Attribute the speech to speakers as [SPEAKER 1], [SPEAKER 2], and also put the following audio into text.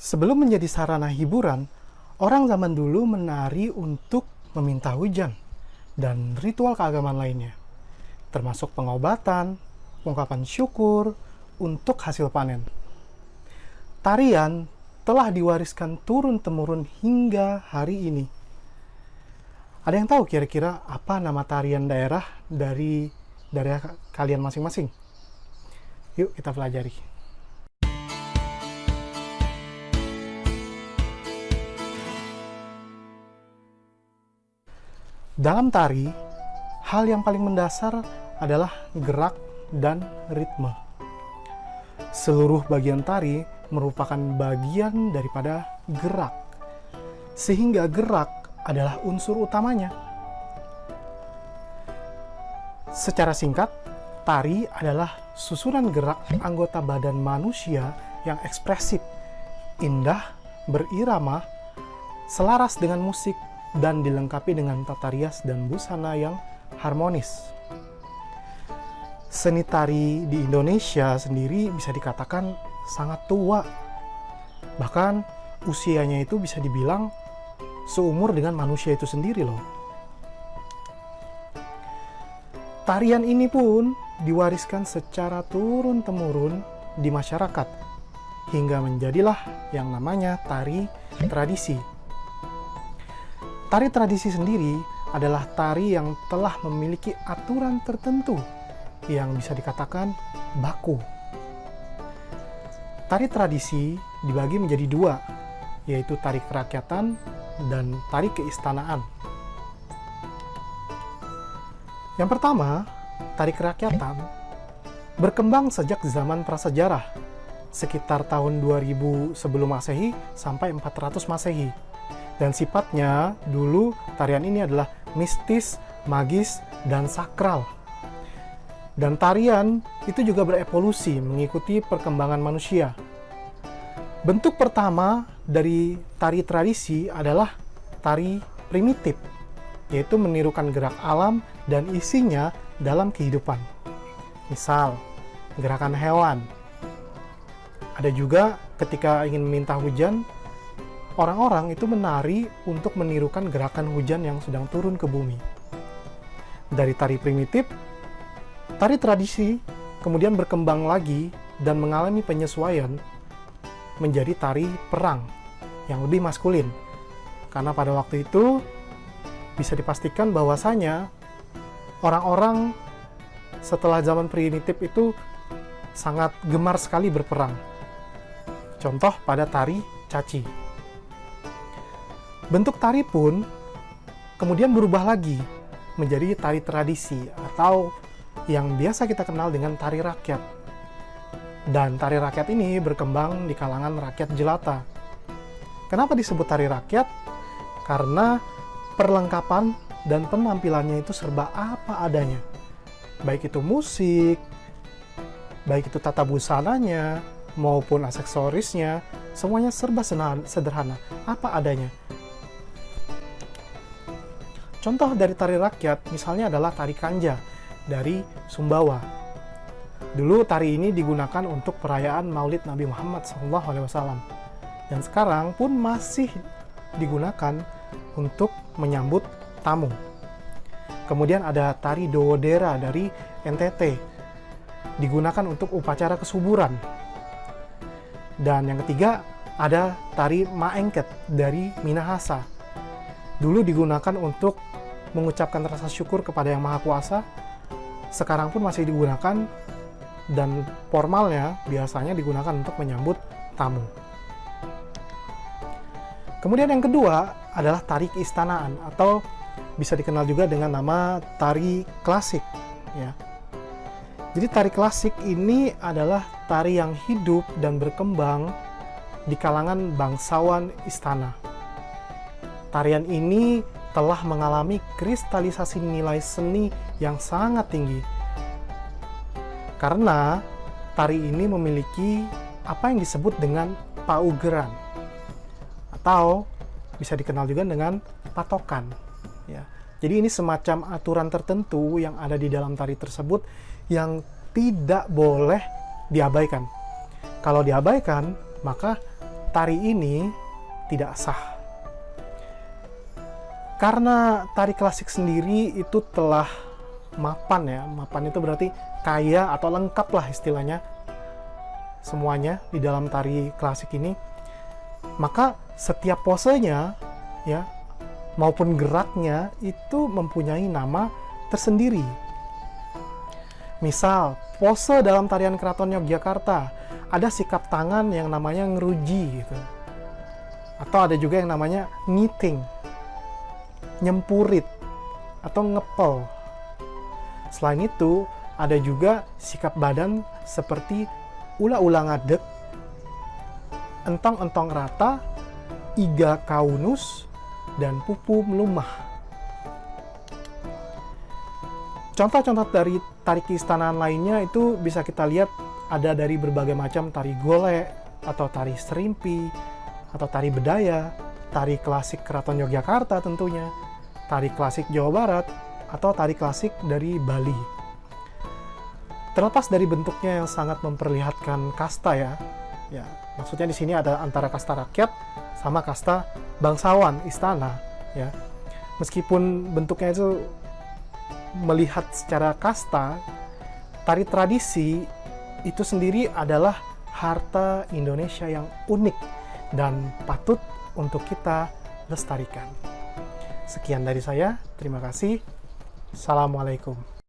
[SPEAKER 1] Sebelum menjadi sarana hiburan, orang zaman dulu menari untuk meminta hujan dan ritual keagamaan lainnya, termasuk pengobatan, ungkapan syukur untuk hasil panen. Tarian telah diwariskan turun-temurun hingga hari ini. Ada yang tahu kira-kira apa nama tarian daerah dari daerah kalian masing-masing? Yuk kita pelajari. Dalam tari, hal yang paling mendasar adalah gerak dan ritme. Seluruh bagian tari merupakan bagian daripada gerak, sehingga gerak adalah unsur utamanya. Secara singkat, tari adalah susunan gerak anggota badan manusia yang ekspresif, indah, berirama, selaras dengan musik, dan dilengkapi dengan tata rias dan busana yang harmonis. Seni tari di Indonesia sendiri bisa dikatakan sangat tua. Bahkan usianya itu bisa dibilang seumur dengan manusia itu sendiri loh. Tarian ini pun diwariskan secara turun-temurun di masyarakat hingga menjadilah yang namanya tari tradisi. Tari tradisi sendiri adalah tari yang telah memiliki aturan tertentu yang bisa dikatakan baku. Tari tradisi dibagi menjadi dua, yaitu tari kerakyatan dan tari keistanaan. Yang pertama, tari kerakyatan berkembang sejak zaman prasejarah, sekitar tahun 2000 sebelum Masehi sampai 400 Masehi. Dan sifatnya dulu tarian ini adalah mistis, magis, dan sakral. Dan tarian itu juga berevolusi mengikuti perkembangan manusia. Bentuk pertama dari tari tradisi adalah tari primitif, yaitu menirukan gerak alam dan isinya dalam kehidupan. Misal, gerakan hewan. Ada juga ketika ingin meminta hujan, orang-orang itu menari untuk menirukan gerakan hujan yang sedang turun ke bumi. Dari tari primitif, tari tradisi kemudian berkembang lagi dan mengalami penyesuaian menjadi tari perang yang lebih maskulin. Karena pada waktu itu bisa dipastikan bahwasanya orang-orang setelah zaman primitif itu sangat gemar sekali berperang. Contoh pada tari caci. Bentuk tari pun kemudian berubah lagi menjadi tari tradisi atau yang biasa kita kenal dengan tari rakyat. Dan tari rakyat ini berkembang di kalangan rakyat jelata. Kenapa disebut tari rakyat? Karena perlengkapan dan penampilannya itu serba apa adanya. Baik itu musik, baik itu tata busananya, maupun aksesorisnya, semuanya serba sederhana, apa adanya. Contoh dari tari rakyat misalnya adalah tari kanja dari Sumbawa. Dulu tari ini digunakan untuk perayaan Maulid Nabi Muhammad SAW. Dan sekarang pun masih digunakan untuk menyambut tamu. Kemudian ada tari Dowodera dari NTT. Digunakan untuk upacara kesuburan. Dan yang ketiga ada tari Maengket dari Minahasa. Dulu digunakan untuk mengucapkan rasa syukur kepada Yang Maha Kuasa. Sekarang pun masih digunakan dan formalnya biasanya digunakan untuk menyambut tamu. Kemudian yang kedua adalah tari keistanaan atau bisa dikenal juga dengan nama tari klasik. Ya. Jadi tari klasik ini adalah tari yang hidup dan berkembang di kalangan bangsawan istana. Tarian ini telah mengalami kristalisasi nilai seni yang sangat tinggi. Karena tari ini memiliki apa yang disebut dengan paugeran. Atau bisa dikenal juga dengan patokan. Ya. Jadi ini semacam aturan tertentu yang ada di dalam tari tersebut yang tidak boleh diabaikan. Kalau diabaikan, maka tari ini tidak sah. Karena tari klasik sendiri itu telah mapan ya, mapan itu berarti kaya atau lengkap lah istilahnya semuanya di dalam tari klasik ini, maka setiap posenya ya maupun geraknya itu mempunyai nama tersendiri. Misal pose dalam tarian Keraton Yogyakarta ada sikap tangan yang namanya ngeruji gitu, atau ada juga yang namanya ngiting, nyempurit, atau ngepel. Selain itu, ada juga sikap badan seperti ula-ula ngadeg, entong-entong rata, iga kaunus, dan pupu melumah. Contoh-contoh dari tari keistanaan lainnya itu bisa kita lihat ada dari berbagai macam tari golek, atau tari serimpi, atau tari bedaya, tari klasik Keraton Yogyakarta tentunya, tari klasik Jawa Barat, atau tari klasik dari Bali. Terlepas dari bentuknya yang sangat memperlihatkan kasta ya, maksudnya di sini ada antara kasta rakyat sama kasta bangsawan istana ya. Meskipun bentuknya itu melihat secara kasta, tari tradisi itu sendiri adalah harta Indonesia yang unik dan patut untuk kita lestarikan. Sekian dari saya, terima kasih. Assalamualaikum.